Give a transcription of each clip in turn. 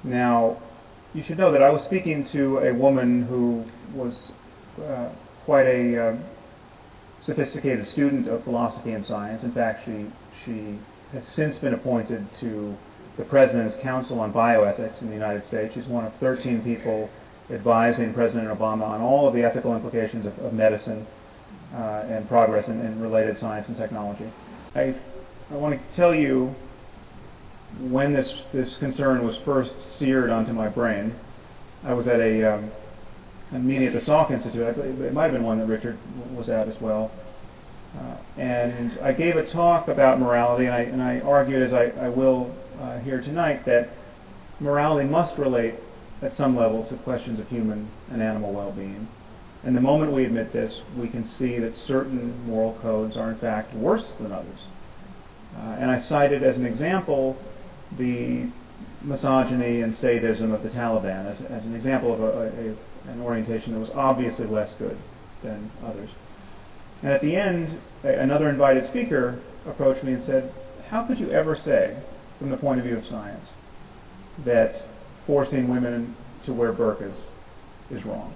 Now, you should know that I was speaking to a woman who was quite a sophisticated student of philosophy and science. In fact, she has since been appointed to the President's Council on Bioethics in the United States. She's one of 13 people advising President Obama on all of the ethical implications of medicine and progress in related science and technology. I want to tell you when this concern was first seared onto my brain. I was at a meeting at the Salk Institute. I believe it might have been one that Richard was at as well. And I gave a talk about morality, and I argued, as I will here tonight, that morality must relate at some level to questions of human and animal well-being. And the moment we admit this, we can see that certain moral codes are in fact worse than others. And I cited as an example the misogyny and sadism of the Taliban as an example of an orientation that was obviously less good than others. And at the end, another invited speaker approached me and said, how could you ever say, from the point of view of science, that forcing women to wear burqas is wrong?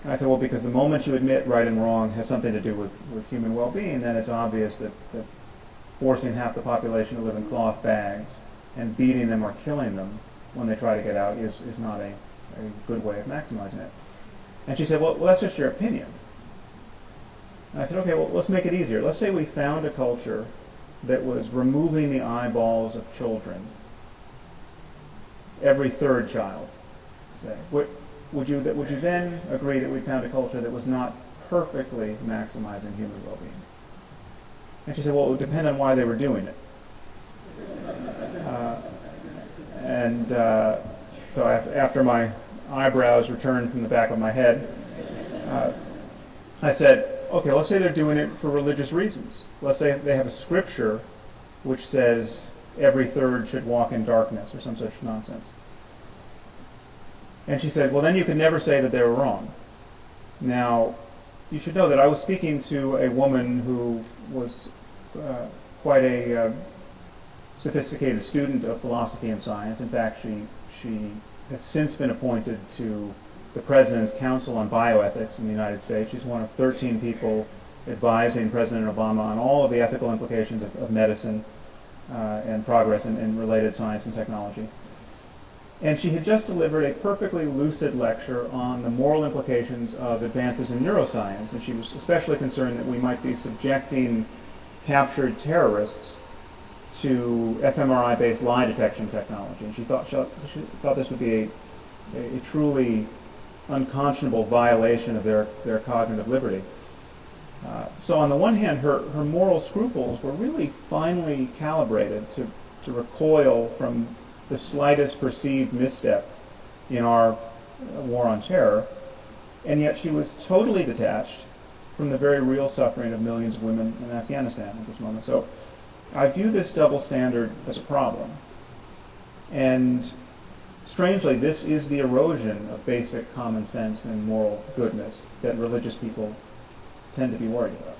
And I said, well, because the moment you admit right and wrong has something to do with human well-being, then it's obvious that forcing half the population to live in cloth bags and beating them or killing them when they try to get out is not a good way of maximizing it. And she said, well, that's just your opinion. And I said, okay, well, let's make it easier. Let's say we found a culture that was removing the eyeballs of children, every third child, say. Would you then agree that we found a culture that was not perfectly maximizing human well-being? And she said, well, it would depend on why they were doing it. So after my eyebrows returned from the back of my head, I said, okay, let's say they're doing it for religious reasons. Let's say they have a scripture which says every third should walk in darkness or some such nonsense. And she said, well, then you could never say that they were wrong. Now, you should know that I was speaking to a woman who was quite a sophisticated student of philosophy and science. In fact, she has since been appointed to the President's Council on Bioethics in the United States. She's one of 13 people advising President Obama on all of the ethical implications of medicine and progress in related science and technology. And she had just delivered a perfectly lucid lecture on the moral implications of advances in neuroscience, and she was especially concerned that we might be subjecting captured terrorists to fMRI-based lie detection technology. And she thought this would be a truly unconscionable violation of their cognitive liberty. So on the one hand, her moral scruples were really finely calibrated to recoil from the slightest perceived misstep in our war on terror, and yet she was totally detached from the very real suffering of millions of women in Afghanistan at this moment. So I view this double standard as a problem. And strangely, this is the erosion of basic common sense and moral goodness that religious people tend to be worried about.